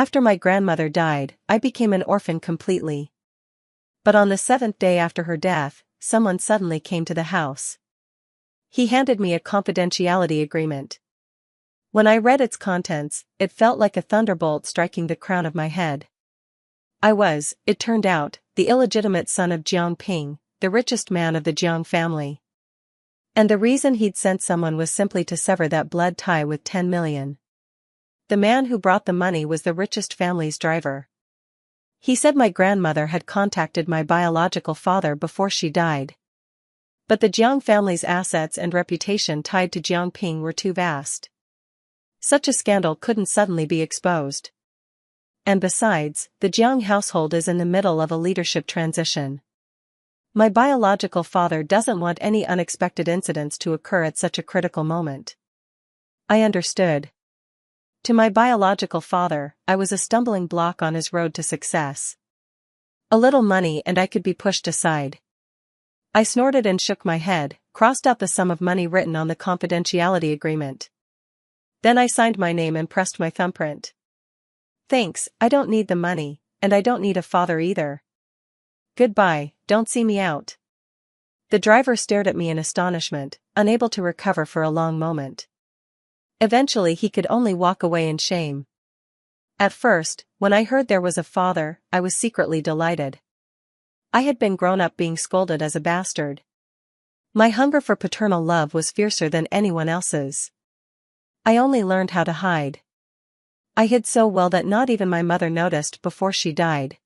After my grandmother died, I became an orphan completely. But on the 7th day after her death, someone suddenly came to the house. He handed me a confidentiality agreement. When I read its contents, it felt like a thunderbolt striking the crown of my head. I was, it turned out, the illegitimate son of Jiang Ping, the richest man of the Jiang family. And the reason he'd sent someone was simply to sever that blood tie with 10 million. The man who brought the money was the richest family's driver. He said my grandmother had contacted my biological father before she died. But the Jiang family's assets and reputation tied to Jiang Ping were too vast. Such a scandal couldn't suddenly be exposed. And besides, the Jiang household is in the middle of a leadership transition. My biological father doesn't want any unexpected incidents to occur at such a critical moment. I understood. To my biological father, I was a stumbling block on his road to success. A little money and I could be pushed aside. I snorted and shook my head, crossed out the sum of money written on the confidentiality agreement. Then I signed my name and pressed my thumbprint. Thanks, I don't need the money, and I don't need a father either. Goodbye, don't see me out. The driver stared at me in astonishment, unable to recover for a long moment. Eventually he could only walk away in shame. At first, when I heard there was a father, I was secretly delighted. I had been grown up being scolded as a bastard. My hunger for paternal love was fiercer than anyone else's. I only learned how to hide. I hid so well that not even my mother noticed before she died.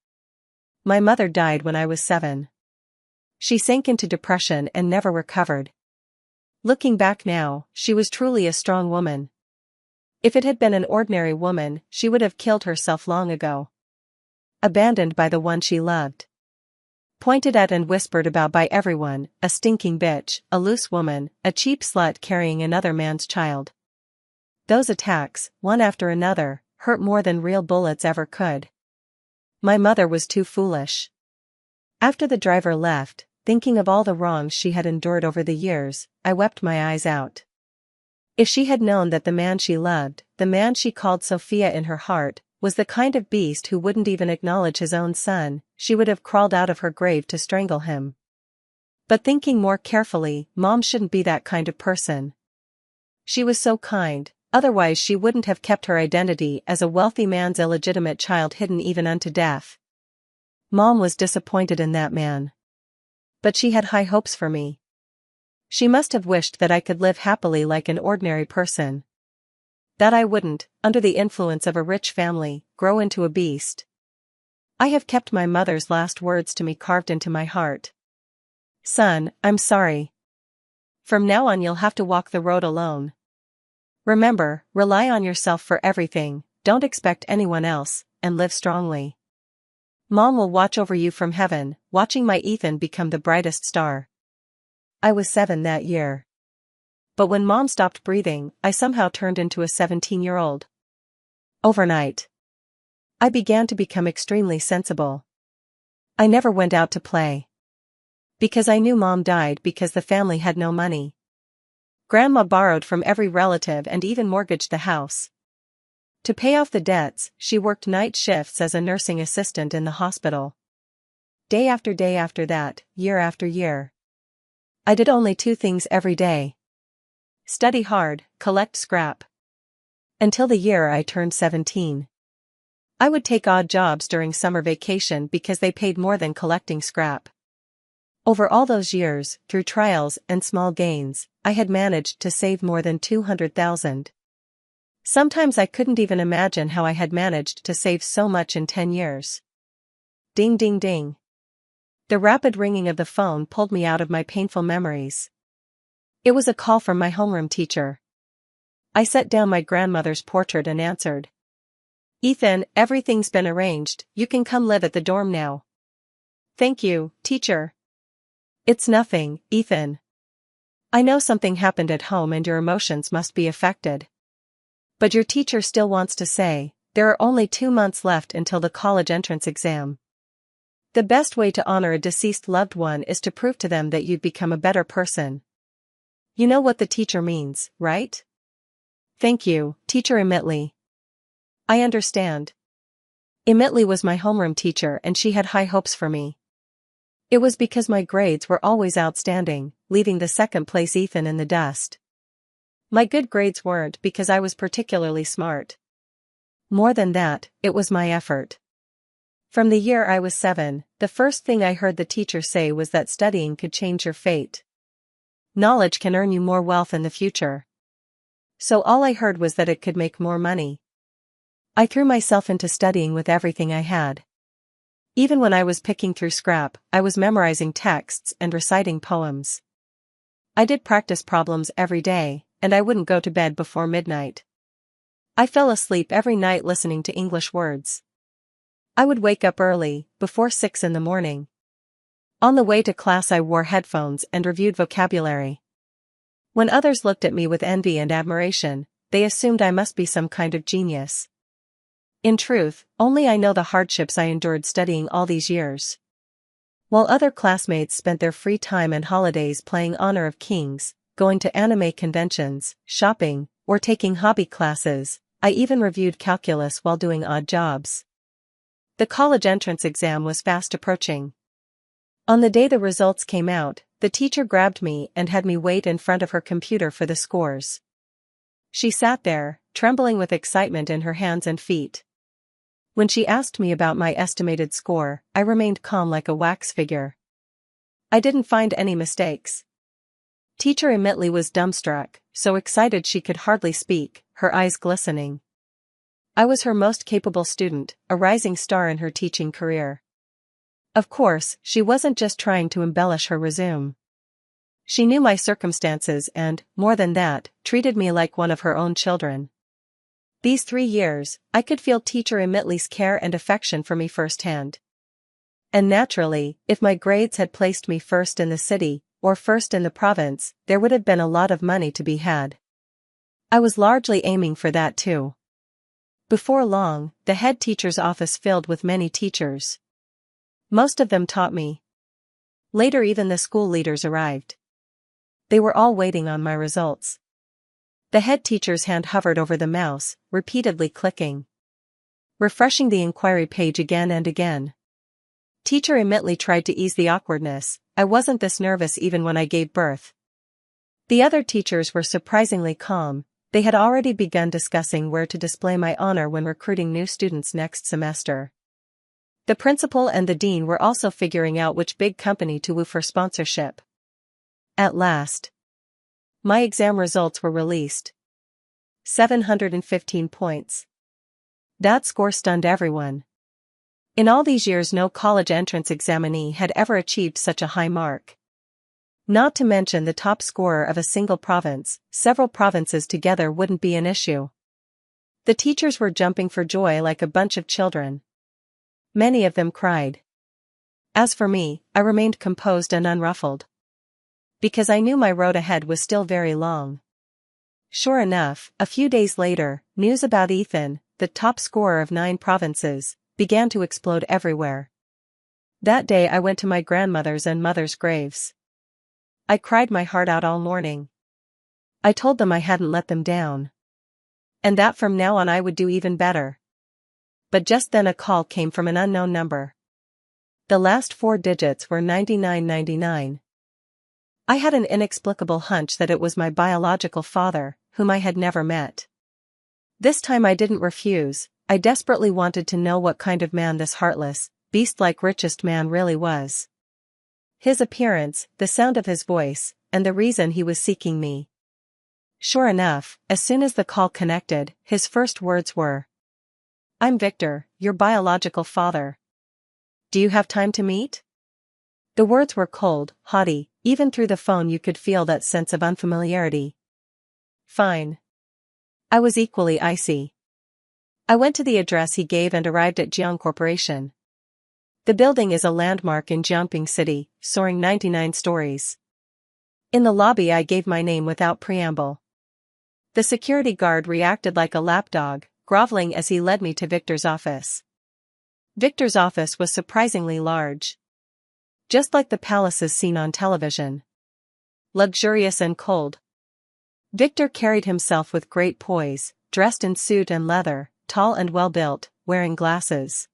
My mother died when I was 7. She sank into depression and never recovered. Looking back now, she was truly a strong woman. If it had been an ordinary woman, she would have killed herself long ago. Abandoned by the one she loved. Pointed at and whispered about by everyone, a stinking bitch, a loose woman, a cheap slut carrying another man's child. Those attacks, one after another, hurt more than real bullets ever could. My mother was too foolish. After the driver left, thinking of all the wrongs she had endured over the years, I wept my eyes out. If she had known that the man she loved, the man she called Sophia in her heart, was the kind of beast who wouldn't even acknowledge his own son, she would have crawled out of her grave to strangle him. But thinking more carefully, Mom shouldn't be that kind of person. She was so kind, otherwise she wouldn't have kept her identity as a wealthy man's illegitimate child hidden even unto death. Mom was disappointed in that man. But she had high hopes for me. She must have wished that I could live happily like an ordinary person. That I wouldn't, under the influence of a rich family, grow into a beast. I have kept my mother's last words to me carved into my heart. Son, I'm sorry. From now on you'll have to walk the road alone. Remember, rely on yourself for everything, don't expect anyone else, and live strongly. Mom will watch over you from heaven, watching my Ethan become the brightest star. I was 7 that year. But when Mom stopped breathing, I somehow turned into a 17-year-old. Overnight. I began to become extremely sensible. I never went out to play. Because I knew Mom died because the family had no money. Grandma borrowed from every relative and even mortgaged the house. To pay off the debts, she worked night shifts as a nursing assistant in the hospital. Day after day after that, year after year. I did only 2 things every day. Study hard, collect scrap. Until the year I turned 17. I would take odd jobs during summer vacation because they paid more than collecting scrap. Over all those years, through trials and small gains, I had managed to save more than 200,000. Sometimes I couldn't even imagine how I had managed to save so much in 10 years. Ding ding ding. The rapid ringing of the phone pulled me out of my painful memories. It was a call from my homeroom teacher. I set down my grandmother's portrait and answered. Ethan, everything's been arranged, you can come live at the dorm now. Thank you, teacher. It's nothing, Ethan. I know something happened at home and your emotions must be affected. But your teacher still wants to say, there are only 2 months left until the college entrance exam. The best way to honor a deceased loved one is to prove to them that you'd become a better person. You know what the teacher means, right? Thank you, Teacher Emitley. I understand. Emily was my homeroom teacher and she had high hopes for me. It was because my grades were always outstanding, leaving the second place Ethan in the dust. My good grades weren't because I was particularly smart. More than that, it was my effort. From the year I was 7, the first thing I heard the teacher say was that studying could change your fate. Knowledge can earn you more wealth in the future. So all I heard was that it could make more money. I threw myself into studying with everything I had. Even when I was picking through scrap, I was memorizing texts and reciting poems. I did practice problems every day, and I wouldn't go to bed before midnight. I fell asleep every night listening to English words. I would wake up early, before 6 in the morning. On the way to class I wore headphones and reviewed vocabulary. When others looked at me with envy and admiration, they assumed I must be some kind of genius. In truth, only I know the hardships I endured studying all these years. While other classmates spent their free time and holidays playing Honor of Kings, going to anime conventions, shopping, or taking hobby classes, I even reviewed calculus while doing odd jobs. The college entrance exam was fast approaching. On the day the results came out, the teacher grabbed me and had me wait in front of her computer for the scores. She sat there, trembling with excitement in her hands and feet. When she asked me about my estimated score, I remained calm like a wax figure. I didn't find any mistakes. Teacher Emily was dumbstruck, so excited she could hardly speak, her eyes glistening. I was her most capable student, a rising star in her teaching career. Of course, she wasn't just trying to embellish her resume. She knew my circumstances and, more than that, treated me like one of her own children. These 3 years, I could feel Teacher Emily's care and affection for me firsthand. And naturally, if my grades had placed me first in the city, or first in the province, there would have been a lot of money to be had. I was largely aiming for that too. Before long, the head teacher's office filled with many teachers. Most of them taught me. Later even the school leaders arrived. They were all waiting on my results. The head teacher's hand hovered over the mouse, repeatedly clicking. Refreshing the inquiry page again and again. Teacher Emily tried to ease the awkwardness. I wasn't this nervous even when I gave birth. The other teachers were surprisingly calm. They had already begun discussing where to display my honor when recruiting new students next semester. The principal and the dean were also figuring out which big company to woo for sponsorship. At last, my exam results were released. 715 points. That score stunned everyone. In all these years no college entrance examinee had ever achieved such a high mark. Not to mention the top scorer of a single province, several provinces together wouldn't be an issue. The teachers were jumping for joy like a bunch of children. Many of them cried. As for me, I remained composed and unruffled. Because I knew my road ahead was still very long. Sure enough, a few days later, news about Ethan, the top scorer of 9 provinces, began to explode everywhere. That day I went to my grandmother's and mother's graves. I cried my heart out all morning. I told them I hadn't let them down. And that from now on I would do even better. But just then a call came from an unknown number. The last 4 digits were 9999. I had an inexplicable hunch that it was my biological father, whom I had never met. This time I didn't refuse. I desperately wanted to know what kind of man this heartless, beast-like richest man really was. His appearance, the sound of his voice, and the reason he was seeking me. Sure enough, as soon as the call connected, his first words were, "I'm Victor, your biological father. Do you have time to meet?" The words were cold, haughty, even through the phone you could feel that sense of unfamiliarity. Fine. I was equally icy. I went to the address he gave and arrived at Jiang Corporation. The building is a landmark in Jiangping City, soaring 99 stories. In the lobby I gave my name without preamble. The security guard reacted like a lapdog, groveling as he led me to Victor's office. Victor's office was surprisingly large. Just like the palaces seen on television. Luxurious and cold. Victor carried himself with great poise, dressed in suit and leather, tall and well-built, wearing glasses.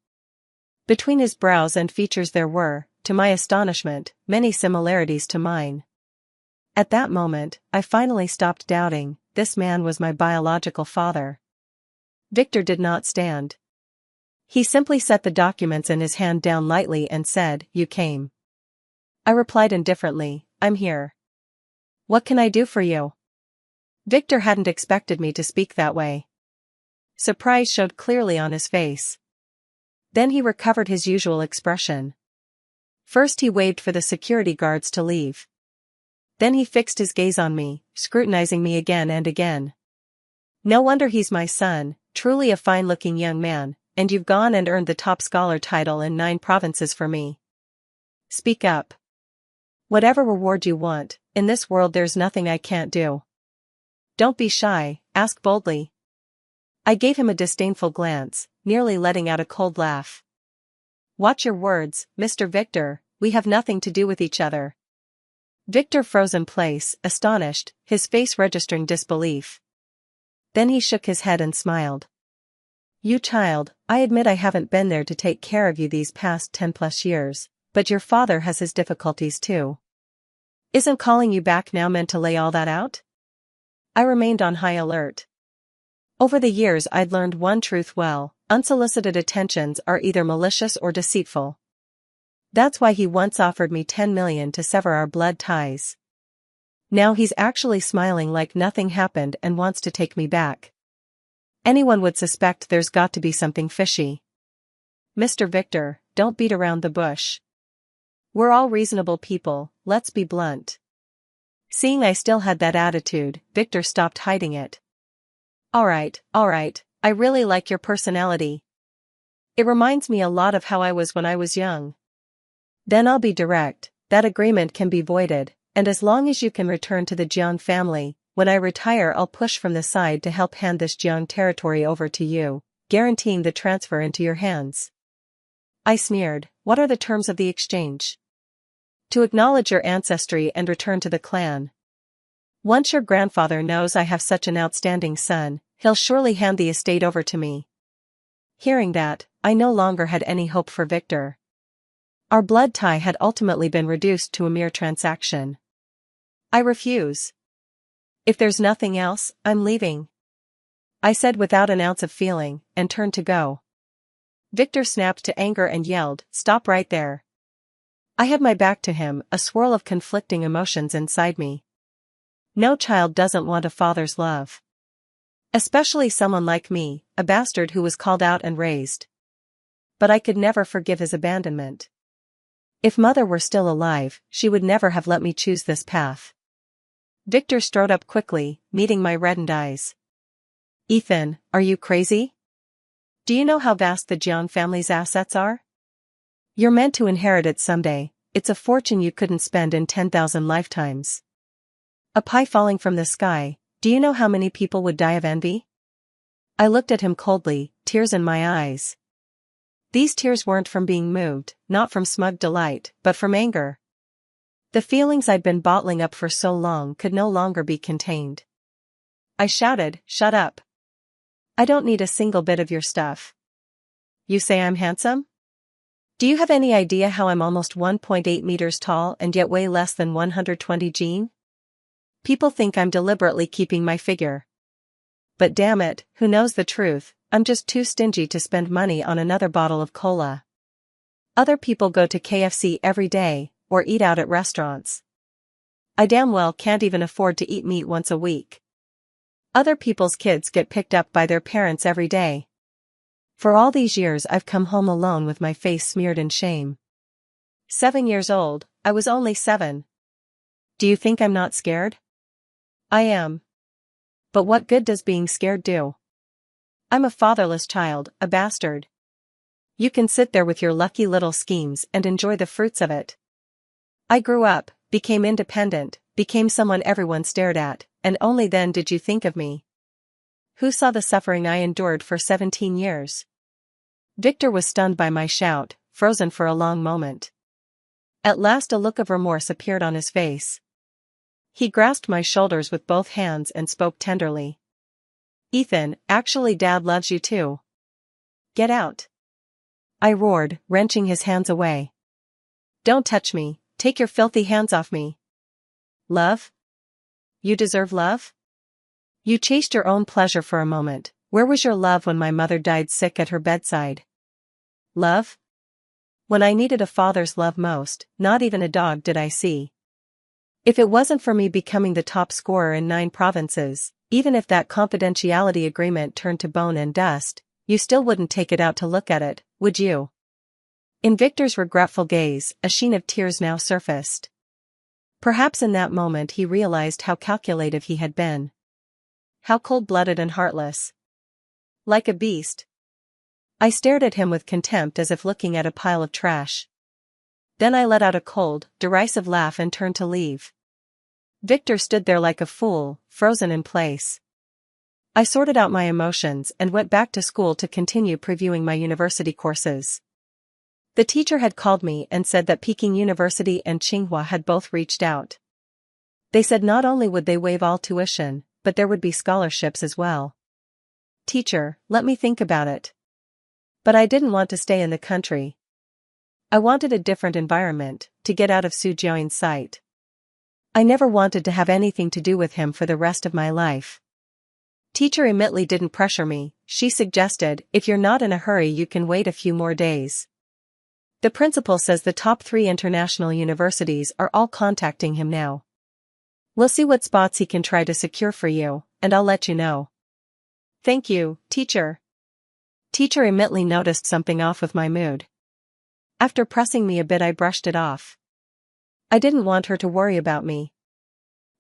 Between his brows and features there were, to my astonishment, many similarities to mine. At that moment, I finally stopped doubting, this man was my biological father. Victor did not stand. He simply set the documents in his hand down lightly and said, "You came." I replied indifferently, "I'm here. What can I do for you?" Victor hadn't expected me to speak that way. Surprise showed clearly on his face. Then he recovered his usual expression. First he waved for the security guards to leave. Then he fixed his gaze on me, scrutinizing me again and again. "No wonder he's my son, truly a fine-looking young man, and you've gone and earned the top scholar title in 9 provinces for me. Speak up. Whatever reward you want, in this world there's nothing I can't do. Don't be shy, ask boldly." I gave him a disdainful glance, nearly letting out a cold laugh. "Watch your words, Mr. Victor, we have nothing to do with each other." Victor froze in place, astonished, his face registering disbelief. Then he shook his head and smiled. "You child, I admit I haven't been there to take care of you these past 10+ years, but your father has his difficulties too. Isn't calling you back now meant to lay all that out?" I remained on high alert. Over the years I'd learned one truth well: unsolicited attentions are either malicious or deceitful. That's why he once offered me 10 million to sever our blood ties. Now he's actually smiling like nothing happened and wants to take me back. Anyone would suspect there's got to be something fishy. Mr. Victor, don't beat around the bush. We're all reasonable people, let's be blunt. Seeing I still had that attitude, Victor stopped hiding it. All right, I really like your personality. It reminds me a lot of how I was when I was young. Then I'll be direct, that agreement can be voided, and as long as you can return to the Jiang family, when I retire I'll push from the side to help hand this Jiang territory over to you, guaranteeing the transfer into your hands. I sneered, what are the terms of the exchange? To acknowledge your ancestry and return to the clan. Once your grandfather knows I have such an outstanding son, he'll surely hand the estate over to me. Hearing that, I no longer had any hope for Victor. Our blood tie had ultimately been reduced to a mere transaction. I refuse. If there's nothing else, I'm leaving. I said without an ounce of feeling, and turned to go. Victor snapped to anger and yelled, "Stop right there." I had my back to him, a swirl of conflicting emotions inside me. No child doesn't want a father's love. Especially someone like me, a bastard who was called out and raised. But I could never forgive his abandonment. If Mother were still alive, she would never have let me choose this path. Victor strode up quickly, meeting my reddened eyes. "Ethan, are you crazy? Do you know how vast the Jiang family's assets are? You're meant to inherit it someday. It's a fortune you couldn't spend in 10,000 lifetimes. A pie falling from the sky, do you know how many people would die of envy?" I looked at him coldly, tears in my eyes. These tears weren't from being moved, not from smug delight, but from anger. The feelings I'd been bottling up for so long could no longer be contained. I shouted, "Shut up. I don't need a single bit of your stuff. You say I'm handsome? Do you have any idea how I'm almost 1.8 meters tall and yet weigh less than 120 Gene? People think I'm deliberately keeping my figure. But damn it, who knows the truth, I'm just too stingy to spend money on another bottle of cola. Other people go to KFC every day, or eat out at restaurants. I damn well can't even afford to eat meat once a week. Other people's kids get picked up by their parents every day. For all these years I've come home alone with my face smeared in shame. 7 years old, I was only 7. Do you think I'm not scared? I am. But what good does being scared do? I'm a fatherless child, a bastard. You can sit there with your lucky little schemes and enjoy the fruits of it. I grew up, became independent, became someone everyone stared at, and only then did you think of me. Who saw the suffering I endured for 17 years? Victor was stunned by my shout, frozen for a long moment. At last a look of remorse appeared on his face. He grasped my shoulders with both hands and spoke tenderly. "Ethan, actually Dad loves you too. Get out. I roared, wrenching his hands away. Don't touch me, take your filthy hands off me. Love? You deserve love? You chased your own pleasure for a moment. Where was your love when my mother died sick at her bedside? Love? When I needed a father's love most, not even a dog did I see. If it wasn't for me becoming the top scorer in 9 provinces, even if that confidentiality agreement turned to bone and dust, you still wouldn't take it out to look at it, would you? In Victor's regretful gaze, a sheen of tears now surfaced. Perhaps in that moment he realized how calculative he had been. How cold-blooded and heartless. Like a beast. I stared at him with contempt as if looking at a pile of trash. Then I let out a cold, derisive laugh and turned to leave. Victor stood there like a fool, frozen in place. I sorted out my emotions and went back to school to continue previewing my university courses. The teacher had called me and said that Peking University and Tsinghua had both reached out. They said not only would they waive all tuition, but there would be scholarships as well. Teacher, let me think about it. But I didn't want to stay in the country. I wanted a different environment, to get out of Su Jiaoyin's sight. I never wanted to have anything to do with him for the rest of my life. Teacher immediately didn't pressure me. She suggested, if you're not in a hurry you can wait a few more days. The principal says the top 3 international universities are all contacting him now. We'll see what spots he can try to secure for you, and I'll let you know. Thank you, teacher. Teacher immediately noticed something off with my mood. After pressing me a bit I brushed it off. I didn't want her to worry about me.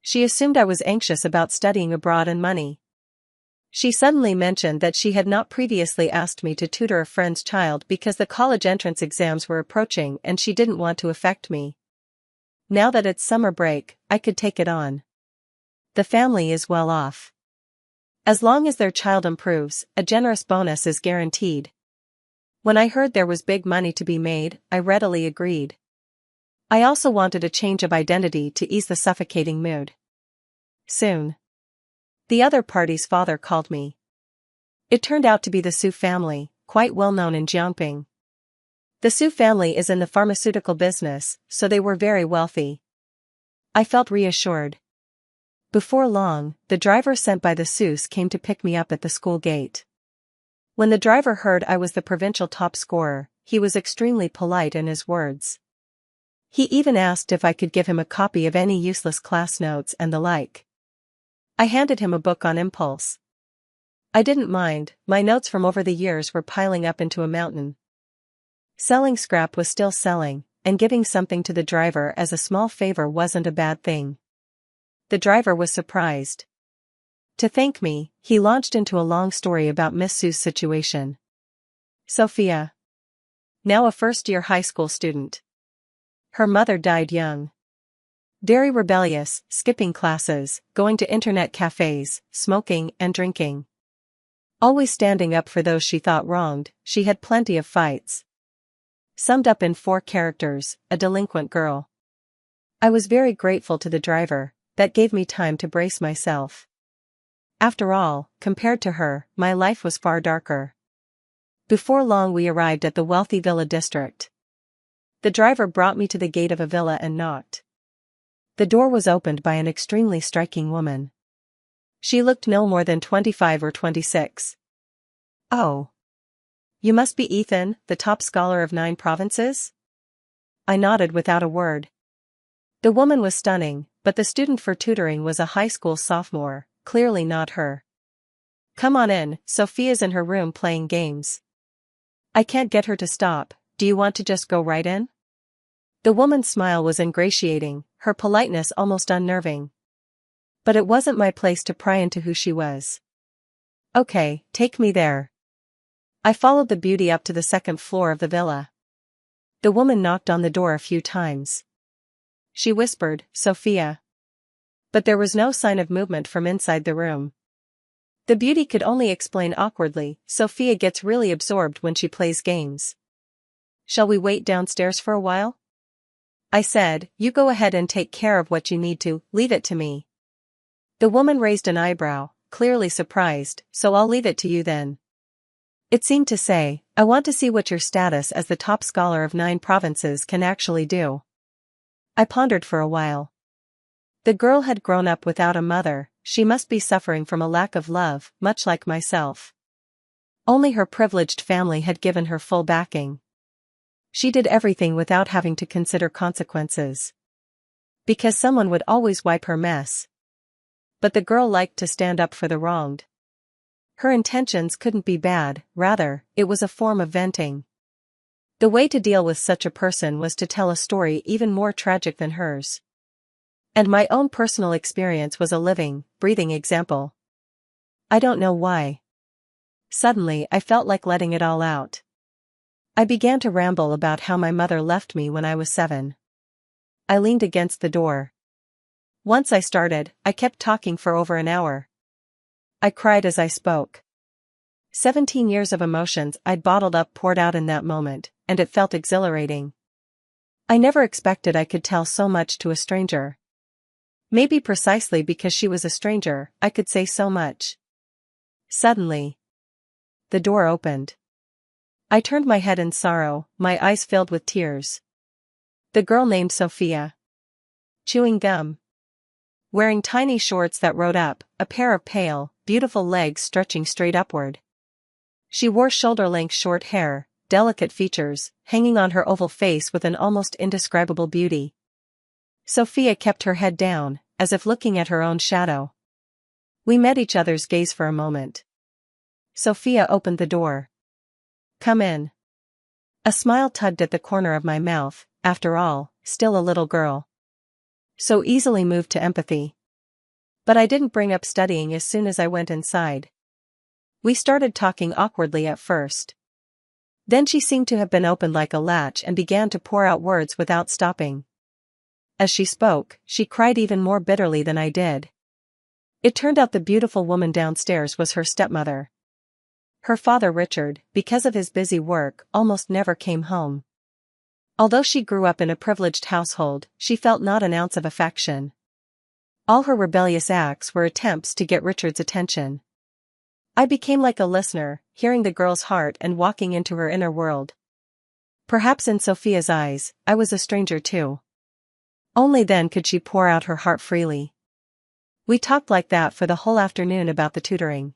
She assumed I was anxious about studying abroad and money. She suddenly mentioned that she had not previously asked me to tutor a friend's child because the college entrance exams were approaching and she didn't want to affect me. Now that it's summer break, I could take it on. The family is well off. As long as their child improves, a generous bonus is guaranteed. When I heard there was big money to be made, I readily agreed. I also wanted a change of identity to ease the suffocating mood. Soon. The other party's father called me. It turned out to be the Su family, quite well known in Jiangping. The Su family is in the pharmaceutical business, so they were very wealthy. I felt reassured. Before long, the driver sent by the Sus came to pick me up at the school gate. When the driver heard I was the provincial top scorer, he was extremely polite in his words. He even asked if I could give him a copy of any useless class notes and the like. I handed him a book on impulse. I didn't mind, my notes from over the years were piling up into a mountain. Selling scrap was still selling, and giving something to the driver as a small favor wasn't a bad thing. The driver was surprised. To thank me, he launched into a long story about Miss Su's situation. Sophia. Now a first-year high school student. Her mother died young. Very rebellious, skipping classes, going to internet cafes, smoking and drinking. Always standing up for those she thought wronged, she had plenty of fights. Summed up in 4 characters, a delinquent girl. I was very grateful to the driver, that gave me time to brace myself. After all, compared to her, my life was far darker. Before long we arrived at the wealthy villa district. The driver brought me to the gate of a villa and knocked. The door was opened by an extremely striking woman. She looked no more than 25 or 26. Oh. You must be Ethan, the top scholar of 9 provinces? I nodded without a word. The woman was stunning, but the student for tutoring was a high school sophomore, clearly not her. Come on in, Sophia's in her room playing games. I can't get her to stop, do you want to just go right in? The woman's smile was ingratiating, her politeness almost unnerving. But it wasn't my place to pry into who she was. Okay, take me there. I followed the beauty up to the 2nd floor of the villa. The woman knocked on the door a few times. She whispered, Sophia. But there was no sign of movement from inside the room. The beauty could only explain awkwardly, Sophia gets really absorbed when she plays games. Shall we wait downstairs for a while? I said, you go ahead and take care of what you need to, leave it to me. The woman raised an eyebrow, clearly surprised, so I'll leave it to you then. It seemed to say, I want to see what your status as the top scholar of 9 provinces can actually do. I pondered for a while. The girl had grown up without a mother, she must be suffering from a lack of love, much like myself. Only her privileged family had given her full backing. She did everything without having to consider consequences. Because someone would always wipe her mess. But the girl liked to stand up for the wronged. Her intentions couldn't be bad, rather, it was a form of venting. The way to deal with such a person was to tell a story even more tragic than hers. And my own personal experience was a living, breathing example. I don't know why. Suddenly I felt like letting it all out. I began to ramble about how my mother left me when I was 7. I leaned against the door. Once I started, I kept talking for over an hour. I cried as I spoke. 17 years of emotions I'd bottled up poured out in that moment, and it felt exhilarating. I never expected I could tell so much to a stranger. Maybe precisely because she was a stranger, I could say so much. Suddenly, the door opened. I turned my head in sorrow, my eyes filled with tears. The girl named Sophia. Chewing gum. Wearing tiny shorts that rode up, a pair of pale, beautiful legs stretching straight upward. She wore shoulder-length short hair, delicate features, hanging on her oval face with an almost indescribable beauty. Sophia kept her head down, as if looking at her own shadow. We met each other's gaze for a moment. Sophia opened the door. Come in. A smile tugged at the corner of my mouth, after all, still a little girl. So easily moved to empathy. But I didn't bring up studying as soon as I went inside. We started talking awkwardly at first. Then she seemed to have been opened like a latch and began to pour out words without stopping. As she spoke, she cried even more bitterly than I did. It turned out the beautiful woman downstairs was her stepmother. Her father Richard, because of his busy work, almost never came home. Although she grew up in a privileged household, she felt not an ounce of affection. All her rebellious acts were attempts to get Richard's attention. I became like a listener, hearing the girl's heart and walking into her inner world. Perhaps in Sophia's eyes, I was a stranger too. Only then could she pour out her heart freely. We talked like that for the whole afternoon about the tutoring.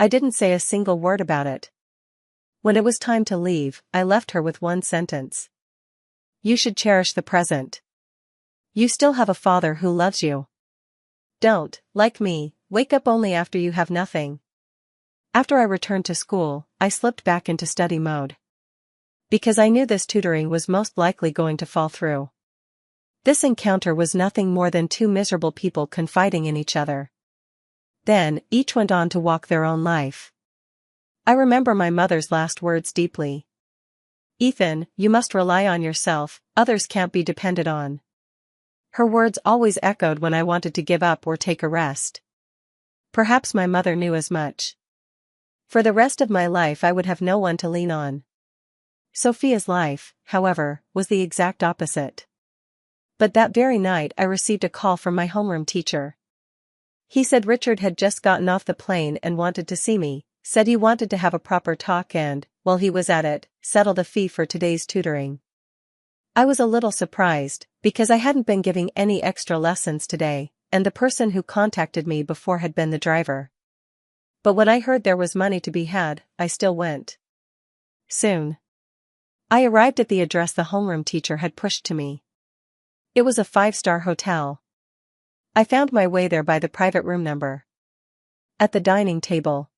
I didn't say a single word about it. When it was time to leave, I left her with one sentence. You should cherish the present. You still have a father who loves you. Don't, like me, wake up only after you have nothing. After I returned to school, I slipped back into study mode. Because I knew this tutoring was most likely going to fall through. This encounter was nothing more than 2 miserable people confiding in each other. Then, each went on to walk their own life. I remember my mother's last words deeply. Ethan, you must rely on yourself, others can't be depended on. Her words always echoed when I wanted to give up or take a rest. Perhaps my mother knew as much. For the rest of my life I would have no one to lean on. Sophia's life, however, was the exact opposite. But that very night I received a call from my homeroom teacher. He said Richard had just gotten off the plane and wanted to see me, said he wanted to have a proper talk and, while he was at it, settled a fee for today's tutoring. I was a little surprised, because I hadn't been giving any extra lessons today, and the person who contacted me before had been the driver. But when I heard there was money to be had, I still went. Soon. I arrived at the address the homeroom teacher had pushed to me. It was a 5-star hotel. I found my way there by the private room number. At the dining table,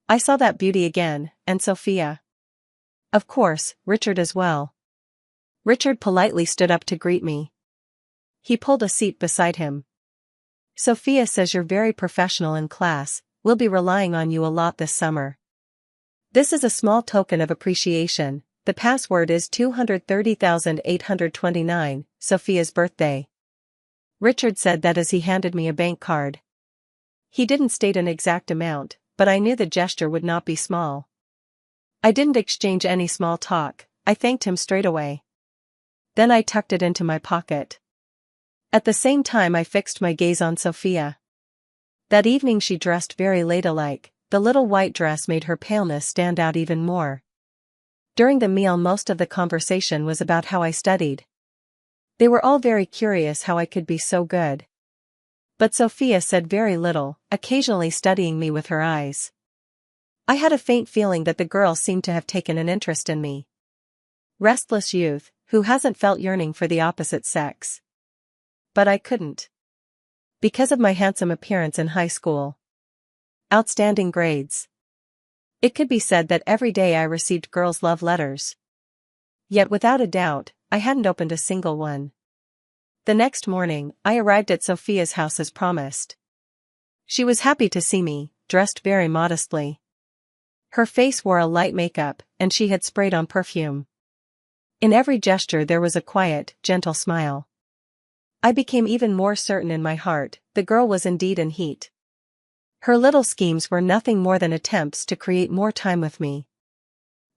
I saw that beauty again, and Sophia. Of course, Richard as well. Richard politely stood up to greet me. He pulled a seat beside him. Sophia says you're very professional in class, we'll be relying on you a lot this summer. This is a small token of appreciation. The password is 230,829, Sophia's birthday. Richard said that as he handed me a bank card. He didn't state an exact amount, but I knew the gesture would not be small. I didn't exchange any small talk, I thanked him straight away. Then I tucked it into my pocket. At the same time I fixed my gaze on Sophia. That evening she dressed very ladylike, the little white dress made her paleness stand out even more, During the meal, most of the conversation was about how I studied. They were all very curious how I could be so good. But Sophia said very little, occasionally studying me with her eyes. I had a faint feeling that the girl seemed to have taken an interest in me. Restless youth, who hasn't felt yearning for the opposite sex? But I couldn't. Because of my handsome appearance in high school. Outstanding grades. It could be said that every day I received girls' love letters. Yet without a doubt, I hadn't opened a single one. The next morning, I arrived at Sophia's house as promised. She was happy to see me, dressed very modestly. Her face wore a light makeup, and she had sprayed on perfume. In every gesture there was a quiet, gentle smile. I became even more certain in my heart, the girl was indeed in heat. Her little schemes were nothing more than attempts to create more time with me.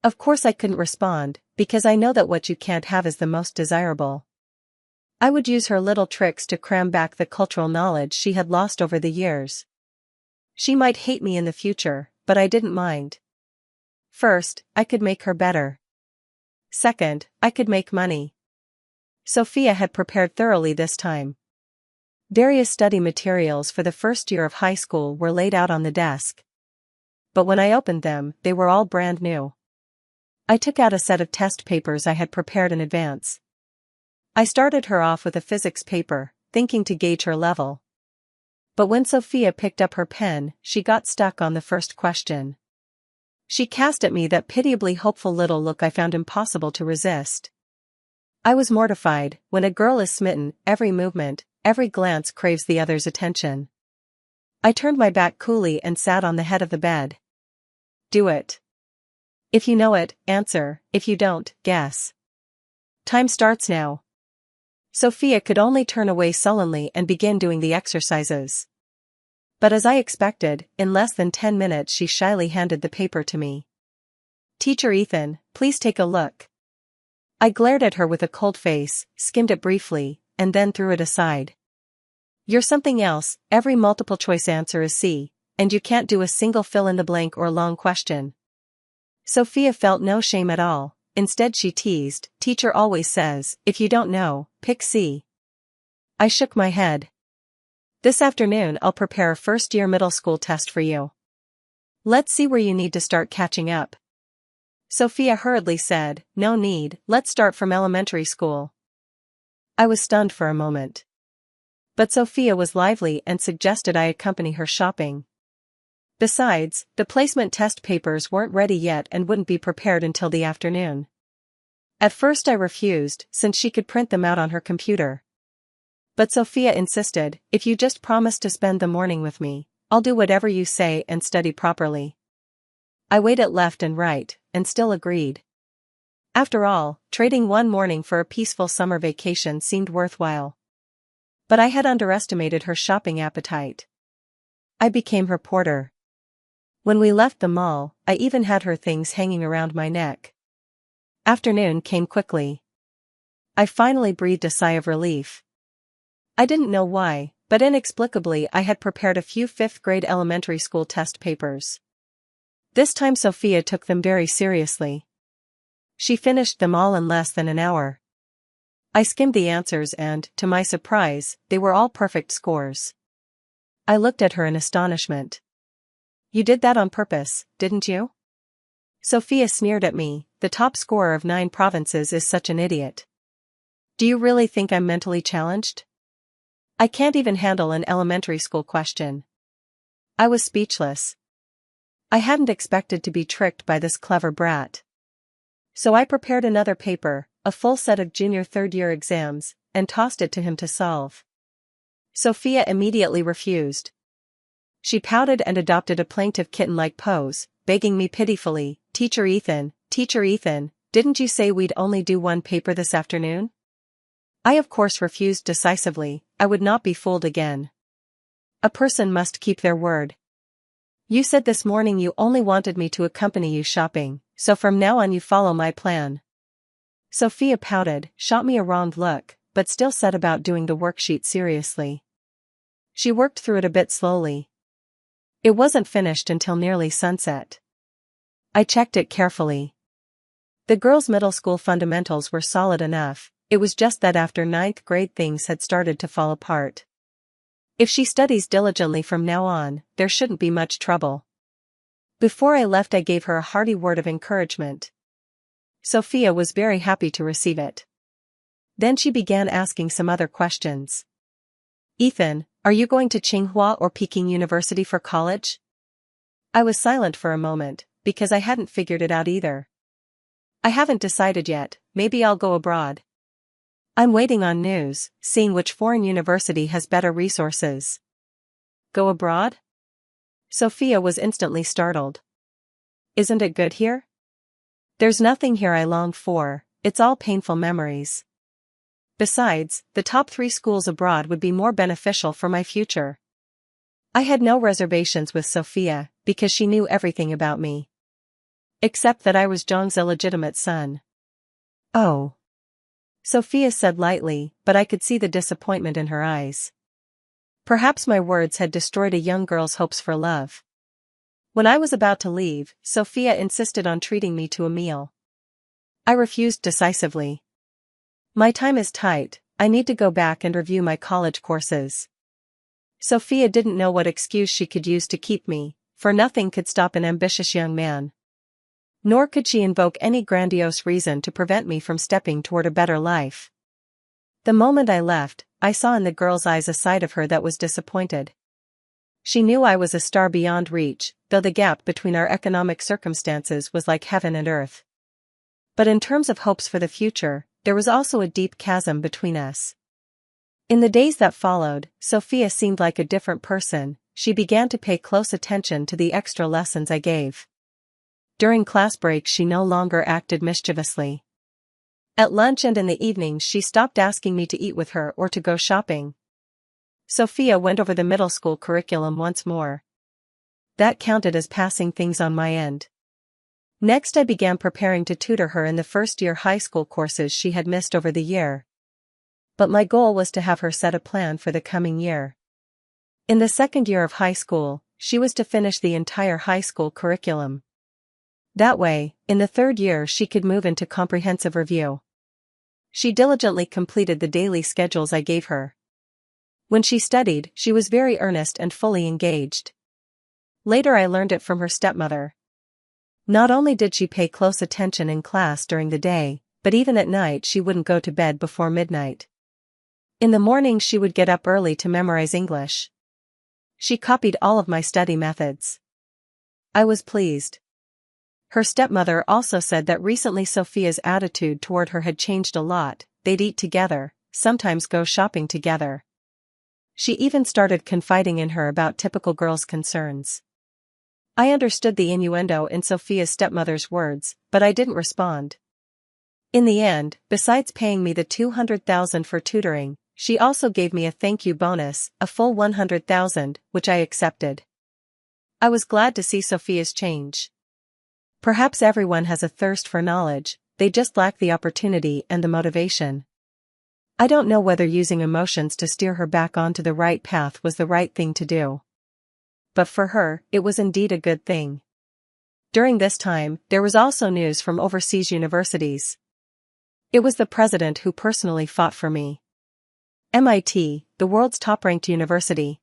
Of course I couldn't respond, because I know that what you can't have is the most desirable. I would use her little tricks to cram back the cultural knowledge she had lost over the years. She might hate me in the future, but I didn't mind. First, I could make her better. Second, I could make money. Sophia had prepared thoroughly this time. Various study materials for the first year of high school were laid out on the desk. But when I opened them, they were all brand new. I took out a set of test papers I had prepared in advance. I started her off with a physics paper, thinking to gauge her level. But when Sophia picked up her pen, she got stuck on the first question. She cast at me that pitiably hopeful little look I found impossible to resist. I was mortified. When a girl is smitten, every movement, every glance craves the other's attention. I turned my back coolly and sat on the head of the bed. Do it. If you know it, answer. If you don't, guess. Time starts now. Sophia could only turn away sullenly and begin doing the exercises. But as I expected, in less than 10 minutes she shyly handed the paper to me. Teacher Ethan, please take a look. I glared at her with a cold face, skimmed it briefly, and then threw it aside. You're something else, every multiple choice answer is C, and you can't do a single fill-in-the-blank or long question. Sophia felt no shame at all. Instead she teased, teacher always says, if you don't know, pick C. I shook my head. This afternoon I'll prepare a first-year middle school test for you. Let's see where you need to start catching up. Sophia hurriedly said, no need, let's start from elementary school. I was stunned for a moment. But Sophia was lively and suggested I accompany her shopping. Besides, the placement test papers weren't ready yet and wouldn't be prepared until the afternoon. At first I refused, since she could print them out on her computer. But Sophia insisted, if you just promise to spend the morning with me, I'll do whatever you say and study properly. I weighed it left and right, and still agreed. After all, trading one morning for a peaceful summer vacation seemed worthwhile. But I had underestimated her shopping appetite. I became her porter. When we left the mall, I even had her things hanging around my neck. Afternoon came quickly. I finally breathed a sigh of relief. I didn't know why, but inexplicably I had prepared a few fifth-grade elementary school test papers. This time Sophia took them very seriously. She finished them all in less than an hour. I skimmed the answers and, to my surprise, they were all perfect scores. I looked at her in astonishment. You did that on purpose, didn't you? Sophia sneered at me, the top scorer of 9 provinces is such an idiot. Do you really think I'm mentally challenged? I can't even handle an elementary school question. I was speechless. I hadn't expected to be tricked by this clever brat. So I prepared another paper, a full set of junior third-year exams, and tossed it to him to solve. Sophia immediately refused. She pouted and adopted a plaintive kitten-like pose, begging me pitifully, Teacher Ethan, didn't you say we'd only do one paper this afternoon? I of course refused decisively. I would not be fooled again. A person must keep their word. You said this morning you only wanted me to accompany you shopping, so from now on you follow my plan. Sophia pouted, shot me a wronged look, but still set about doing the worksheet seriously. She worked through it a bit slowly. It wasn't finished until nearly sunset. I checked it carefully. The girls' middle school fundamentals were solid enough, it was just that after ninth grade things had started to fall apart. If she studies diligently from now on, there shouldn't be much trouble. Before I left, I gave her a hearty word of encouragement. Sophia was very happy to receive it. Then she began asking some other questions. Ethan, are you going to Tsinghua or Peking University for college? I was silent for a moment, because I hadn't figured it out either. I haven't decided yet, maybe I'll go abroad. I'm waiting on news, seeing which foreign university has better resources. Go abroad? Sophia was instantly startled. Isn't it good here? There's nothing here I long for, it's all painful memories. Besides, the top 3 schools abroad would be more beneficial for my future. I had no reservations with Sophia, because she knew everything about me. Except that I was Zhang's illegitimate son. Oh. Sophia said lightly, but I could see the disappointment in her eyes. Perhaps my words had destroyed a young girl's hopes for love. When I was about to leave, Sophia insisted on treating me to a meal. I refused decisively. My time is tight, I need to go back and review my college courses. Sophia didn't know what excuse she could use to keep me, for nothing could stop an ambitious young man. Nor could she invoke any grandiose reason to prevent me from stepping toward a better life. The moment I left, I saw in the girl's eyes a side of her that was disappointed. She knew I was a star beyond reach, though the gap between our economic circumstances was like heaven and earth. But in terms of hopes for the future, there was also a deep chasm between us. In the days that followed, Sophia seemed like a different person. She began to pay close attention to the extra lessons I gave. During class breaks she no longer acted mischievously. At lunch and in the evenings she stopped asking me to eat with her or to go shopping. Sophia went over the middle school curriculum once more. That counted as passing things on my end. Next I began preparing to tutor her in the first-year high school courses she had missed over the year. But my goal was to have her set a plan for the coming year. In the second year of high school, she was to finish the entire high school curriculum. That way, in the third year she could move into comprehensive review. She diligently completed the daily schedules I gave her. When she studied, she was very earnest and fully engaged. Later I learned it from her stepmother. Not only did she pay close attention in class during the day, but even at night she wouldn't go to bed before midnight. In the morning she would get up early to memorize English. She copied all of my study methods. I was pleased. Her stepmother also said that recently Sophia's attitude toward her had changed a lot. They'd eat together, sometimes go shopping together. She even started confiding in her about typical girls' concerns. I understood the innuendo in Sophia's stepmother's words, but I didn't respond. In the end, besides paying me the 200,000 for tutoring, she also gave me a thank you bonus, a full 100,000, which I accepted. I was glad to see Sophia's change. Perhaps everyone has a thirst for knowledge, they just lack the opportunity and the motivation. I don't know whether using emotions to steer her back onto the right path was the right thing to do. But for her, it was indeed a good thing. During this time, there was also news from overseas universities. It was the president who personally fought for me. MIT, the world's top-ranked university.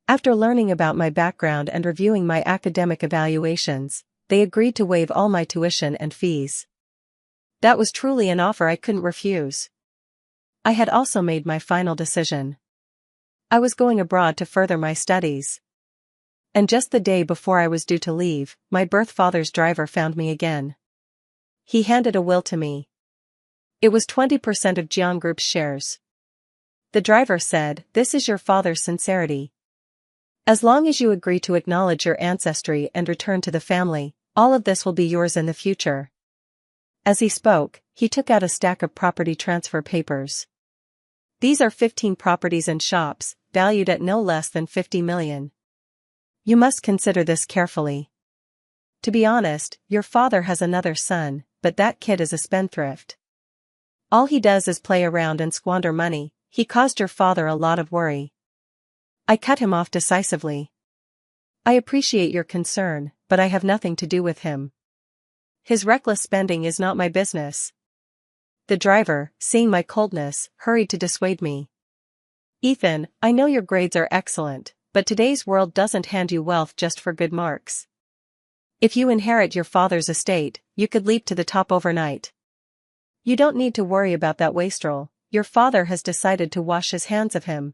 After learning about my background and reviewing my academic evaluations, they agreed to waive all my tuition and fees. That was truly an offer I couldn't refuse. I had also made my final decision. I was going abroad to further my studies. And just the day before I was due to leave, my birth father's driver found me again. He handed a will to me. It was 20% of Jiang Group's shares. The driver said, "This is your father's sincerity. As long as you agree to acknowledge your ancestry and return to the family, all of this will be yours in the future." As he spoke, he took out a stack of property transfer papers. These are 15 properties and shops, valued at no less than 50 million. You must consider this carefully. To be honest, your father has another son, but that kid is a spendthrift. All he does is play around and squander money. He caused your father a lot of worry. I cut him off decisively. I appreciate your concern, but I have nothing to do with him. His reckless spending is not my business. The driver, seeing my coldness, hurried to dissuade me. Ethan, I know your grades are excellent, but today's world doesn't hand you wealth just for good marks. If you inherit your father's estate, you could leap to the top overnight. You don't need to worry about that wastrel. Your father has decided to wash his hands of him.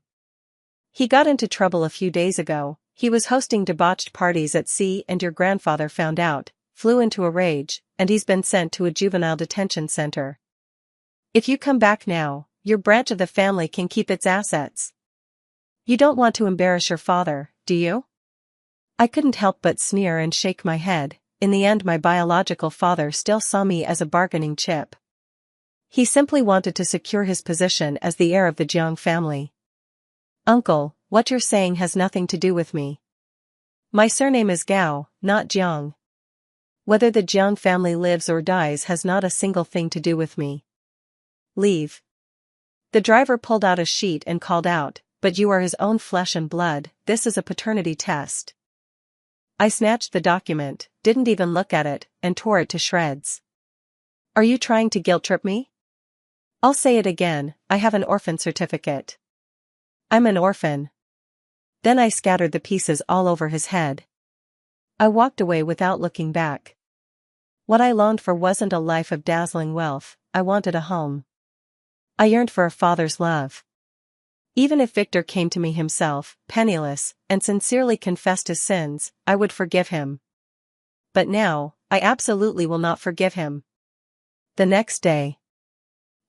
He got into trouble a few days ago. He was hosting debauched parties at sea and your grandfather found out, flew into a rage, and he's been sent to a juvenile detention center. If you come back now, your branch of the family can keep its assets. You don't want to embarrass your father, do you? I couldn't help but sneer and shake my head. In the end, my biological father still saw me as a bargaining chip. He simply wanted to secure his position as the heir of the Jiang family. Uncle, what you're saying has nothing to do with me. My surname is Gao, not Jiang. Whether the Jiang family lives or dies has not a single thing to do with me. Leave. The driver pulled out a sheet and called out, but you are his own flesh and blood, this is a paternity test. I snatched the document, didn't even look at it, and tore it to shreds. Are you trying to guilt-trip me? I'll say it again, I have an orphan certificate. I'm an orphan. Then I scattered the pieces all over his head. I walked away without looking back. What I longed for wasn't a life of dazzling wealth, I wanted a home. I yearned for a father's love. Even if Victor came to me himself, penniless, and sincerely confessed his sins, I would forgive him. But now, I absolutely will not forgive him. The next day.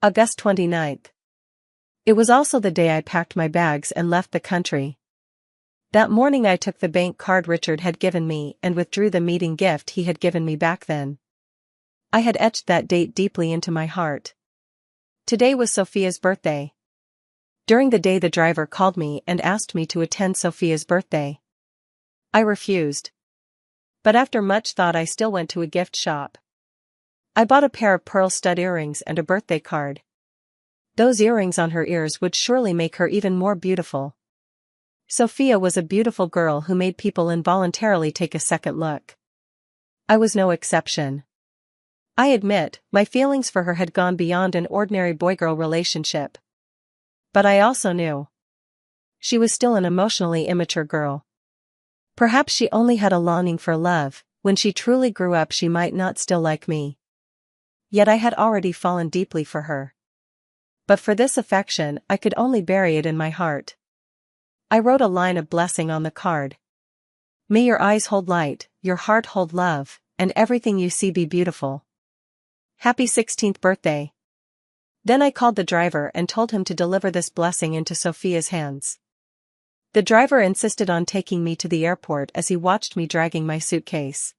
August 29th. It was also the day I packed my bags and left the country. That morning I took the bank card Richard had given me and withdrew the meeting gift he had given me back then. I had etched that date deeply into my heart. Today was Sophia's birthday. During the day the driver called me and asked me to attend Sophia's birthday. I refused. But after much thought I still went to a gift shop. I bought a pair of pearl stud earrings and a birthday card. Those earrings on her ears would surely make her even more beautiful. Sophia was a beautiful girl who made people involuntarily take a second look. I was no exception. I admit, my feelings for her had gone beyond an ordinary boy-girl relationship. But I also knew she was still an emotionally immature girl. Perhaps she only had a longing for love. When she truly grew up she might not still like me. Yet I had already fallen deeply for her. But for this affection I could only bury it in my heart. I wrote a line of blessing on the card. May your eyes hold light, your heart hold love, and everything you see be beautiful. Happy 16th birthday. Then I called the driver and told him to deliver this blessing into Sophia's hands. The driver insisted on taking me to the airport as he watched me dragging my suitcase.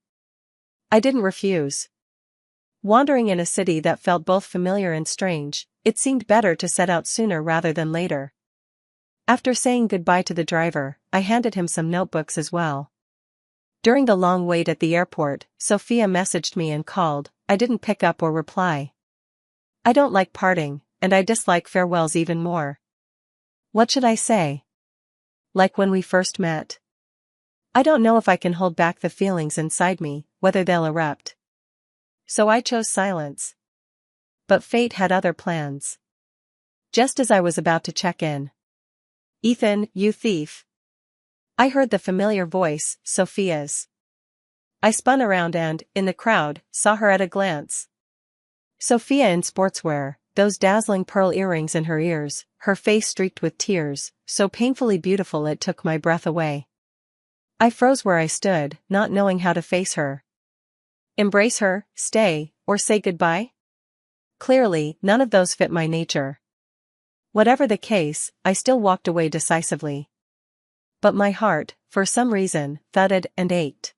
I didn't refuse. Wandering in a city that felt both familiar and strange, it seemed better to set out sooner rather than later. After saying goodbye to the driver, I handed him some notebooks as well. During the long wait at the airport, Sophia messaged me and called. I didn't pick up or reply. I don't like parting, and I dislike farewells even more. What should I say? Like when we first met? I don't know if I can hold back the feelings inside me, whether they'll erupt. So I chose silence. But fate had other plans. Just as I was about to check in. Ethan, you thief. I heard the familiar voice, Sophia's. I spun around and, in the crowd, saw her at a glance. Sophia in sportswear, those dazzling pearl earrings in her ears, her face streaked with tears, so painfully beautiful it took my breath away. I froze where I stood, not knowing how to face her. Embrace her, stay, or say goodbye? Clearly, none of those fit my nature. Whatever the case, I still walked away decisively. But my heart, for some reason, thudded and ached.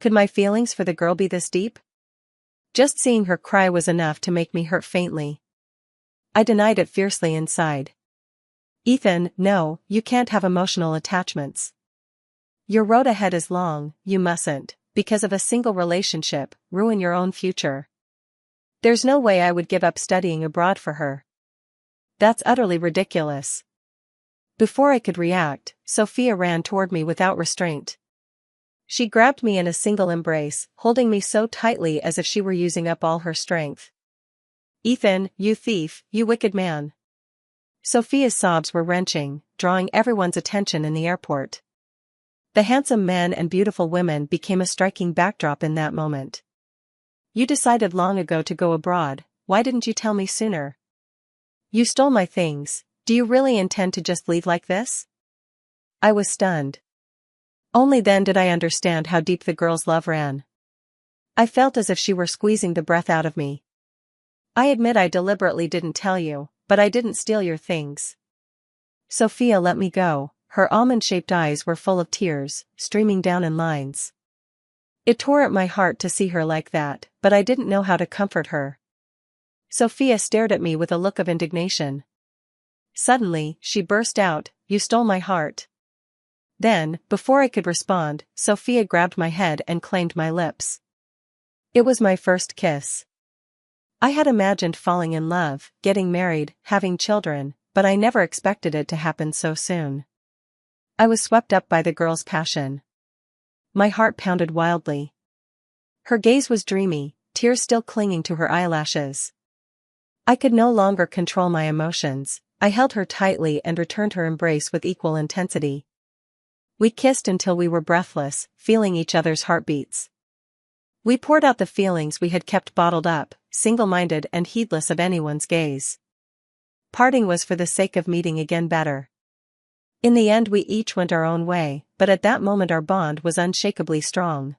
Could my feelings for the girl be this deep? Just seeing her cry was enough to make me hurt faintly. I denied it fiercely inside. Ethan, no, you can't have emotional attachments. Your road ahead is long, you mustn't, because of a single relationship, ruin your own future. There's no way I would give up studying abroad for her. That's utterly ridiculous. Before I could react, Sophia ran toward me without restraint. She grabbed me in a single embrace, holding me so tightly as if she were using up all her strength. "Ethan, you thief, you wicked man." Sophia's sobs were wrenching, drawing everyone's attention in the airport. The handsome men and beautiful women became a striking backdrop in that moment. "You decided long ago to go abroad, why didn't you tell me sooner? You stole my things, do you really intend to just leave like this?" I was stunned. Only then did I understand how deep the girl's love ran. I felt as if she were squeezing the breath out of me. "I admit I deliberately didn't tell you, but I didn't steal your things." Sophia let me go, her almond-shaped eyes were full of tears, streaming down in lines. It tore at my heart to see her like that, but I didn't know how to comfort her. Sophia stared at me with a look of indignation. Suddenly, she burst out, "You stole my heart." Then, before I could respond, Sophia grabbed my head and claimed my lips. It was my first kiss. I had imagined falling in love, getting married, having children, but I never expected it to happen so soon. I was swept up by the girl's passion. My heart pounded wildly. Her gaze was dreamy, tears still clinging to her eyelashes. I could no longer control my emotions. I held her tightly and returned her embrace with equal intensity. We kissed until we were breathless, feeling each other's heartbeats. We poured out the feelings we had kept bottled up, single-minded and heedless of anyone's gaze. Parting was for the sake of meeting again better. In the end we each went our own way, but at that moment our bond was unshakably strong.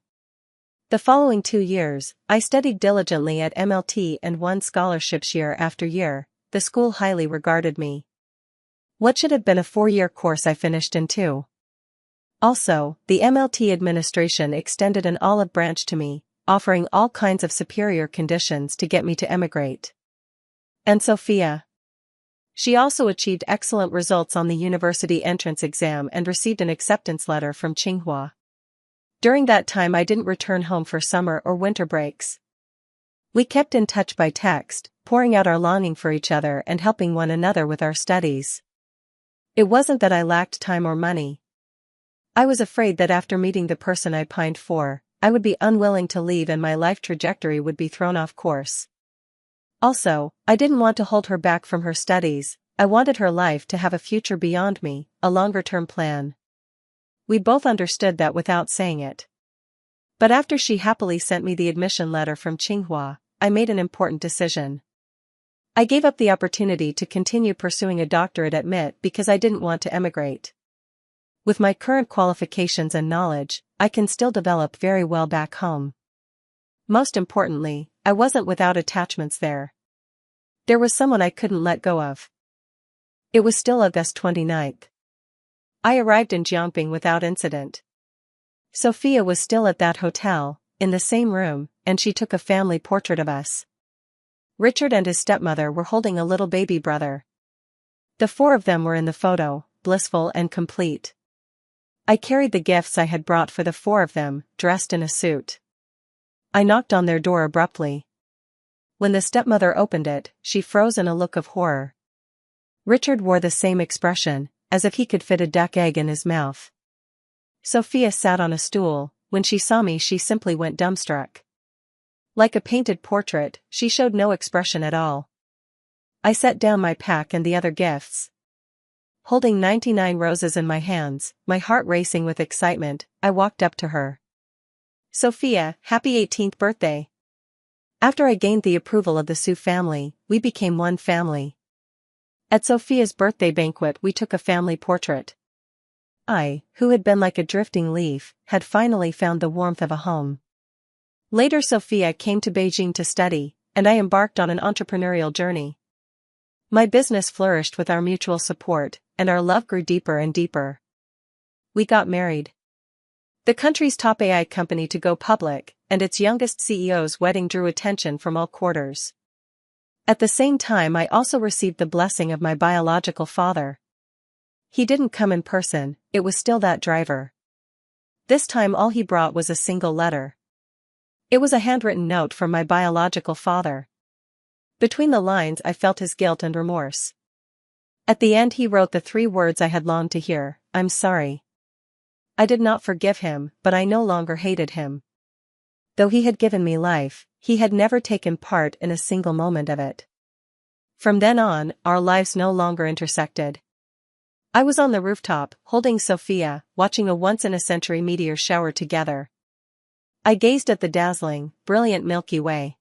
The following 2 years, I studied diligently at MLT and won scholarships year after year. The school highly regarded me. What should have been a 4-year course I finished in 2. Also, the MLT administration extended an olive branch to me, offering all kinds of superior conditions to get me to emigrate. And Sophia. She also achieved excellent results on the university entrance exam and received an acceptance letter from Tsinghua. During that time I didn't return home for summer or winter breaks. We kept in touch by text, pouring out our longing for each other and helping one another with our studies. It wasn't that I lacked time or money. I was afraid that after meeting the person I pined for, I would be unwilling to leave and my life trajectory would be thrown off course. Also, I didn't want to hold her back from her studies. I wanted her life to have a future beyond me, a longer-term plan. We both understood that without saying it. But after she happily sent me the admission letter from Tsinghua, I made an important decision. I gave up the opportunity to continue pursuing a doctorate at MIT because I didn't want to emigrate. With my current qualifications and knowledge, I can still develop very well back home. Most importantly, I wasn't without attachments there. There was someone I couldn't let go of. It was still August 29th. I arrived in Jiangping without incident. Sophia was still at that hotel, in the same room, and she took a family portrait of us. Richard and his stepmother were holding a little baby brother. The 4 of them were in the photo, blissful and complete. I carried the gifts I had brought for the 4 of them, dressed in a suit. I knocked on their door abruptly. When the stepmother opened it, she froze in a look of horror. Richard wore the same expression, as if he could fit a duck egg in his mouth. Sophia sat on a stool. When she saw me she simply went dumbstruck. Like a painted portrait, she showed no expression at all. I set down my pack and the other gifts. Holding 99 roses in my hands, my heart racing with excitement, I walked up to her. "Sophia, happy 18th birthday." After I gained the approval of the Su family, we became one family. At Sophia's birthday banquet we took a family portrait. I, who had been like a drifting leaf, had finally found the warmth of a home. Later Sophia came to Beijing to study, and I embarked on an entrepreneurial journey. My business flourished with our mutual support, and our love grew deeper and deeper. We got married. The country's top AI company to go public, and its youngest CEO's wedding drew attention from all quarters. At the same time I also received the blessing of my biological father. He didn't come in person, it was still that driver. This time all he brought was a single letter. It was a handwritten note from my biological father. Between the lines I felt his guilt and remorse. At the end he wrote the 3 words I had longed to hear: "I'm sorry." I did not forgive him, but I no longer hated him. Though he had given me life, he had never taken part in a single moment of it. From then on, our lives no longer intersected. I was on the rooftop, holding Sophia, watching a once-in-a-century meteor shower together. I gazed at the dazzling, brilliant Milky Way.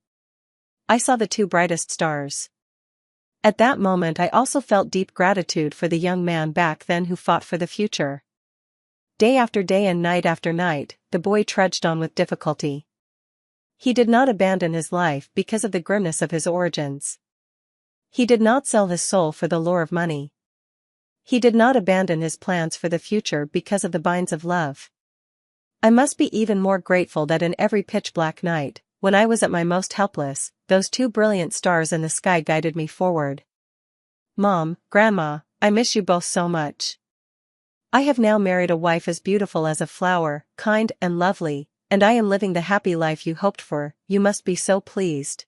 I saw the two brightest stars. At that moment I also felt deep gratitude for the young man back then who fought for the future. Day after day and night after night, the boy trudged on with difficulty. He did not abandon his life because of the grimness of his origins. He did not sell his soul for the lure of money. He did not abandon his plans for the future because of the binds of love. I must be even more grateful that in every pitch-black night, when I was at my most helpless, those two brilliant stars in the sky guided me forward. Mom, Grandma, I miss you both so much. I have now married a wife as beautiful as a flower, kind and lovely, and I am living the happy life you hoped for. You must be so pleased.